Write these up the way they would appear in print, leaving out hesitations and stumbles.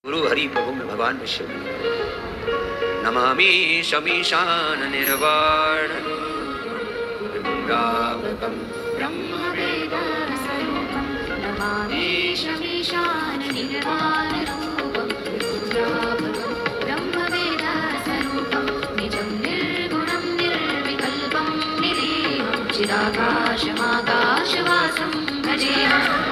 गुरु हरि प्रभु में भगवान विष्णु नमामि शमीशान निर्वाण पुण्डावकं ब्रह्मवेद स्वरूपं नमामि शमीशान निर्वाण रूपं पुण्डावकं ब्रह्मवेद स्वरूपं निजं निर्गुणं निर्विकल्पं निरीहं चिदाकाशमाकाशवासं भजेऽहम्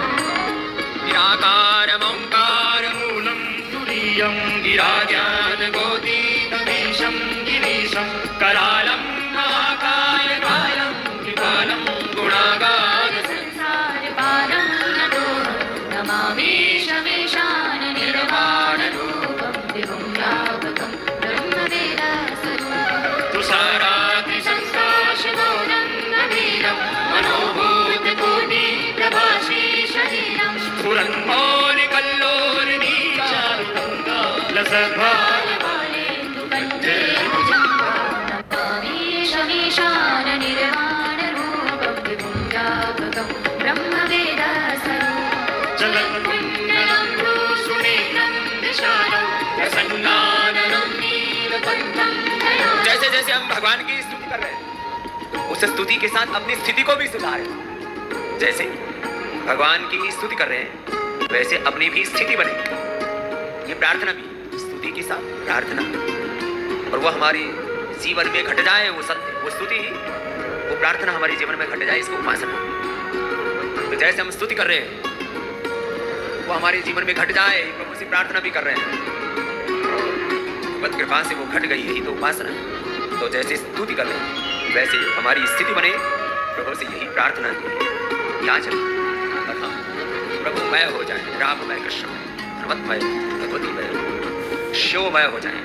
निराकारमंकारमूलं तुरीयं गिराज्ञानगोतीतमीशं गिरीशं करालं महाकायकालं त्रिकालं गुणागारसंसारपारं नतोऽहं नमामि शमीशान निर्वाणरूपं विभुं व्यापकं ब्रह्मवेदस्वरूपं तुषारातिसंकाशगौरं नवीरं मनोभूतकोटिप्रभासी शरीरं शमीशान निर्वाणरूपं विभुं व्यापकं ब्रह्मवेदस्वरूपं जलत्कुण्डलं भ्रूसुनेत्रं विशालं प्रसन्नाननं नीलकण्ठं। जैसे जैसे हम भगवान की स्तुति कर रहे हैं उस स्तुति के साथ अपनी स्थिति को भी सुधारें। जैसे भगवान की स्तुति कर रहे हैं वैसे अपनी भी स्थिति बने। ये प्रार्थना भी स्तुति के साथ प्रार्थना और वो हमारे जीवन में घट जाए वो सत्य वो स्तुति वो प्रार्थना हमारे जीवन में घट जाए इसको उपासना। तो जैसे हम स्तुति कर रहे हैं वो हमारे जीवन में घट जाए प्रभु से प्रार्थना भी कर रहे हैं भगवत कृपा से वो घट गई यही तो उपासना। तो जैसे स्तुति कर रहे हैं वैसे हमारी स्थिति बने प्रभु से यही प्रार्थना की याचना। प्रभु मय हो जाए राममय कृष्णमय सर्वतमय भगवतीमय शिवमय हो जाए।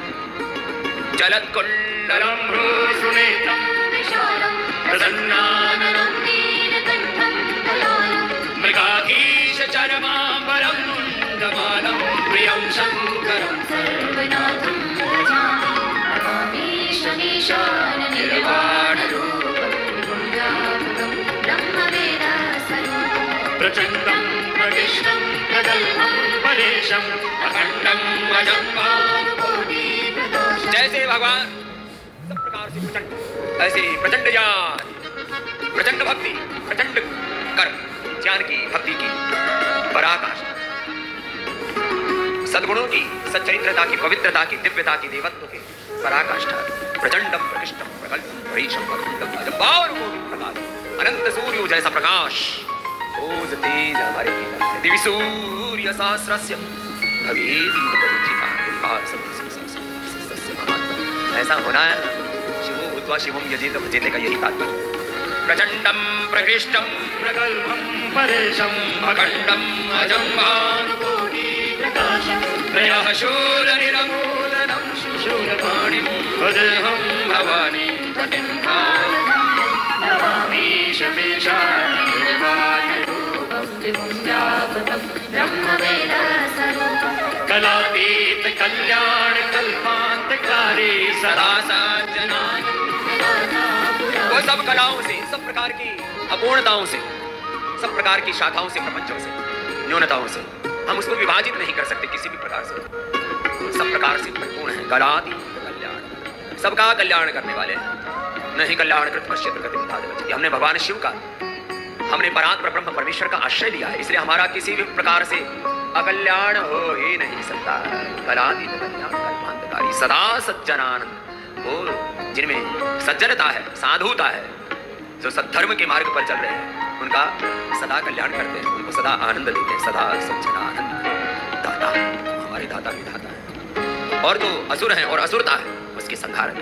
जलत्कुण्डलं भ्रूसुनेत्रं विशालं प्रसन्नाननं नीलकण्ठं दयालं मृगाधीशचरमाम्बरं मुण्डमालं प्रियं शङ्करं सर्वनाथं भजामि नमामि शमीशान निर्वाणरूपं विभुं व्यापकं ब्रह्मवेदस्वरूपं प्रचण्डं प्रविष्टं प्रगल्भं परेशम् अखण्डं अजं कोटिप्रकाशं। जैसे भगवान सब प्रकार से प्रचंड ऐसे प्रचंड ज्ञान प्रचंड भक्ति प्रचंड कर्म ज्ञान की भक्ति की पराकाष्ठा सद्गुणों की सच्चरित्रता की पवित्रता की दिव्यता की देवत्व की पराकाष्ठा प्रचंडम प्रकृष्टम प्रकल्पम परेशम अखंडम अजंबार कोटि प्रकाश अनंत सूर्य जैसा प्रकाश ओज तेज हमारे भीतर है दिव्य सूर्य सहस्रस्य ऐसा होना है। शिवो भूत्वा शिवम यजेत भजेते का यही तात्पर्य। प्रचंडम प्रकृष्टम प्रगल्भं परेशम अखंडम अजं भानुकोटि प्रकाशं त्रयः शूलनिरमूलनं शूलपाणिं भजेऽहं भवानी पतिं नमामि शमीशान निर्वाणरूपं विभुं व्यापकं ब्रह्मवेदस्वरूपं कलातीत कल्याण कल्पांतकारी सदा सज्जनान। वो सब कलाओं से सब प्रकार की अपूर्णताओं से सब प्रकार की शाखाओं से प्रपंचों से न्यूनताओं से हम उसको विभाजित नहीं कर सकते किसी भी प्रकार से। सब प्रकार से परिपूर्ण है कलातीत कल्याण सबका कल्याण करने वाले हैं। नहीं कल्याण कृत पश्चित गति विधाते। हमने भगवान शिव का हमने परात्पर ब्रह्म परमेश्वर का आश्रय लिया है इसलिए हमारा किसी भी प्रकार से अकल्याण हो ही नहीं सकता। कलातीत कल्याण कल्पांतकारी सदा सज्जनानंद वो जिनमें सज्जनता है साधुता है जो सद्धर्म के मार्ग पर चल रहे हैं उनका सदा कल्याण करते हैं उनको सदा आनंद देते हैं। सदा सज्जनानंद दाता हमारे दाता भी दाता है और जो असुर है और असुरता है उसके संहार है।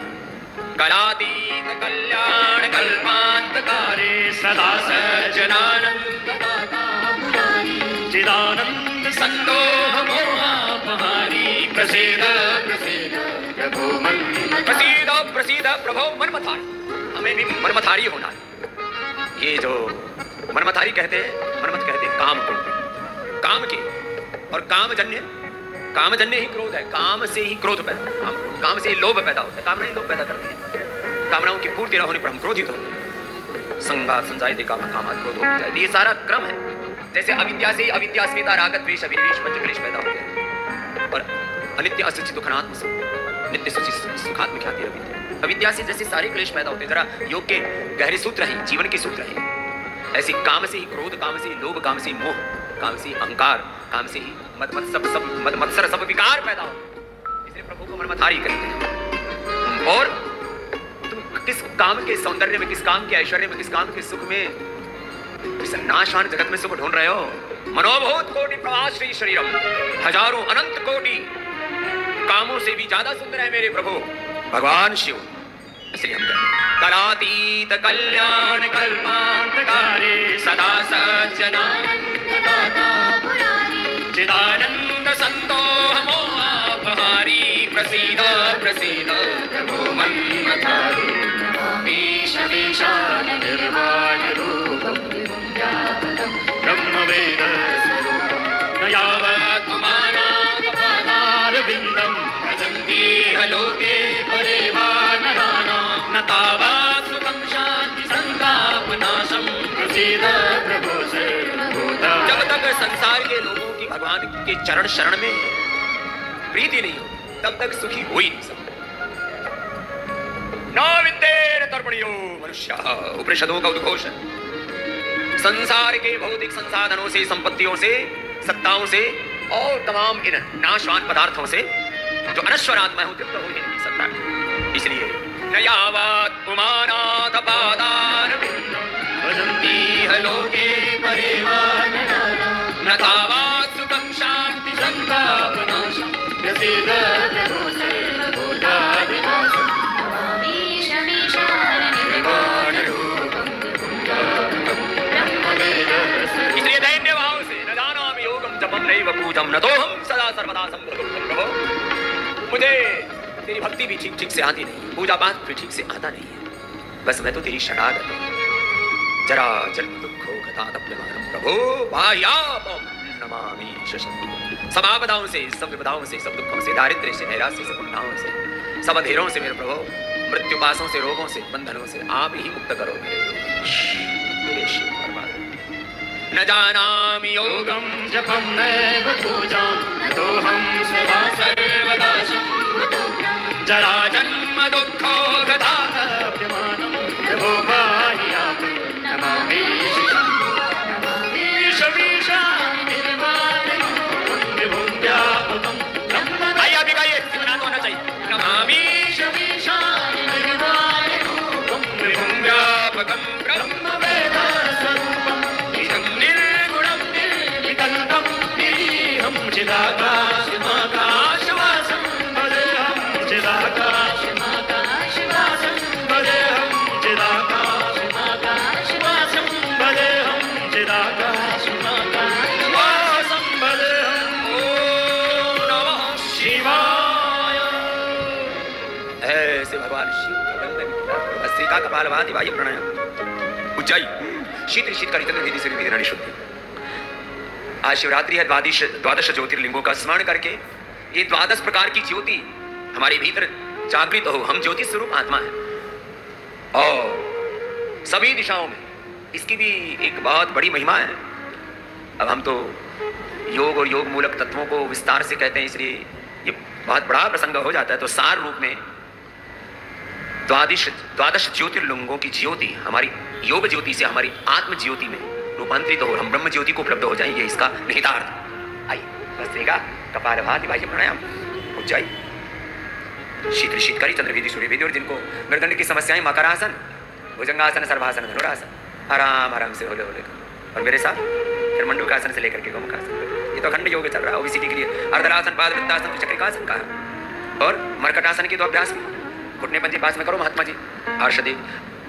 कलातीत कल्याण कल्पांतकारी सदा सज्जनानंद दाता चिदानंद संतोष मोहापहारी प्रसीद प्रसीद प्रभो प्रसीद प्रसीद प्रभो मनमथारी। हमें भी मनमथारी होना है। ये जो मनमथारी कहते हैं मनमथ कहते हैं काम को काम के और कामजन्य ही क्रोध है। काम से ही क्रोध पैदा काम से ही लोभ पैदा होता है। कामना ही लोभ पैदा करती है। कामनाओं की पूर्ति न होने पर हम क्रोधित होते हैं। संगा संजायते काम कामात् क्रोधो विजायते। ये सारा क्रम है। जैसे अविद्या से अविद्या अस्मिता राग द्वेष अभिनिवेश पंच क्लेश पैदा होते हैं और अनित्य असुचि दुखनात्म सुख, नित्य सुचि सुखात्म ख्याति अविद्या। अविद्या से जैसे सारे क्लेश पैदा होते हैं, जरा योग के गहरे सूत्र हैं, जीवन के सूत्र हैं। ऐसे काम से ही क्रोध, काम से ही लोभ, काम से ही मोह, काम से ही अहंकार, काम से ही मत्सर सब विकार पैदा हो। इसलिए प्रभु को मनमथारी कहते हैं। और तुम किस काम के सौंदर्य में, किस काम के ऐश्वर्य में, किस काम के सुख में, इस नाशवान जगत में सुख ढूंढ रहे हो? मनोभूत कोटि प्रवाश्री शरीरम, हजारों अनंत कोटि कामों से भी ज्यादा सुंदर है मेरे प्रभु भगवान शिव। इसलिए हम कहते कलातीत कल्याण कल्पांतकारी सदा सज्जनानंद चिदानंद संतोष मोहापहारी प्रसीद प्रसीद प्रभु मन्मथारी ईशवीशान निर्वाण रूपम ब्रह्मवेद स्वरूपम न यावत् मानापदारविन्दं भजन्ति लोके परिवानराणां न तावत् सुखं शान्ति संतापनाशं प्रसीद प्रभु सर्वभूता। जब तक संसार के लोगों की भगवान के चरण शरण में प्रीति नहीं हो, तब तक सुखी हो ही नहीं सकते। न विद्येन तर्पणियो मनुष्यः, उपनिषदों का उद्घोष है। संसार के भौतिक संसाधनों से, संपत्तियों से, सत्ताओं से और तमाम इन नाशवान पदार्थों से जो अनश्वर आत्मा है, तृप्त हो ही नहीं सकता। इसलिए न यावत् पुमानाथ पादारविन्दं भजन्ति लोके परिवानराणां न तावत् सुखं शान्ति संतापनाशं प्रसीद प्रभु सर्वभूतादिनाशं नमामि शमीशान निर्वाण रूपं ब्रह्मवेद। इसलिए दैन्य भाव से न जानामि योगं जपं नैव पूजं नतोऽहं सदा सर्वदा संभ्रमं प्रभो। मुझे तेरी भक्ति भी ठीक से आती नहीं, पूजा पाठ भी ठीक से आता नहीं है। बस मैं तो तेरी शरणागत हूँ। जरा जन्म दुखो गतादप्यमानं प्रभो बाह्यापं नमामि शशंति। सब आपदाओं से, सब विपदाओं से, सब दुखों से, दारिद्र्य से, नैराश्य से, कुंठाओं से, सब अंधेरों से मेरे प्रभु, मृत्युपाशों से, रोगों से, बंधनों से आप ही मुक्त करो मेरे शिव परमात्मा। न जानामि योगं जपं नैव पूजां नतोऽहं सदा सर्वदा जरा जन्म दुःखो गतादप्यमानं प्रभो बाह्यापं नमामि शमीशान निर्वाण रूपं विभुं व्यापकं ब्रह्म। आइए अभी गाइए, सिमरन होना चाहिए। नमामि शमीशान निर्वाण रूपं विभुं व्यापकं ब्रह्मवेद स्वरूपं निजं निर्गुणं निर्विकल्पं निरीहं चिदाकाशमाकाशवासं भजेऽहं चिदाकाशमाकाशवासं भजेऽहं चिदाकाशमाकाशवासं भजेऽहं चिदाकाशमाकाशवासं भजेऽहं। ॐ नमः शिवाय। ऐसे भगवान शिव का वंदन किया। भस्त्रिका कपालभाति वायु प्राणायाम उज्जाई शीत ऋषित का रितन विधि से विधि शुद्धि। आज शिवरात्रि है। द्वादश ज्योतिर्लिंगों का स्मरण करके ये 12 प्रकार की ज्योति हमारे भीतर जागृत हो। हम ज्योति स्वरूप आत्मा है और सभी दिशाओं में इसकी भी एक बहुत बड़ी महिमा है। अब हम तो योग और योग मूलक तत्वों को विस्तार से कहते हैं, इसलिए ये बहुत बड़ा प्रसंग हो जाता है। तो सार रूप में द्वादश ज्योतिर्लिंगों की ज्योति हमारी योग ज्योति से हमारी आत्म ज्योति में रूपांतरित हो, हम ब्रह्म ज्योति को उपलब्ध हो जाएंगे। इसका निहितार्थ आइए भस्त्रिका कपालभाति वायु प्राणायाम उज्जाई शीत शीतकारी चंद्रवेदी सूर्यवेदी। और जिनको गर्दन की समस्याएं, मकरासन, भुजंगासन, सर्वासन, धनुरासन, आराम आराम से होले होले और मेरे साथ फिर मंडूकासन से लेकर के गोमुखासन। ये तो अखंड योग चल रहा है ओबेसिटी के लिए। अर्धरासन, पादवृत्तासन, चक्रिकासन का और मरकटासन की तो अभ्यास घुटने पंजी पास में करो महात्मा जी। हर्षदेव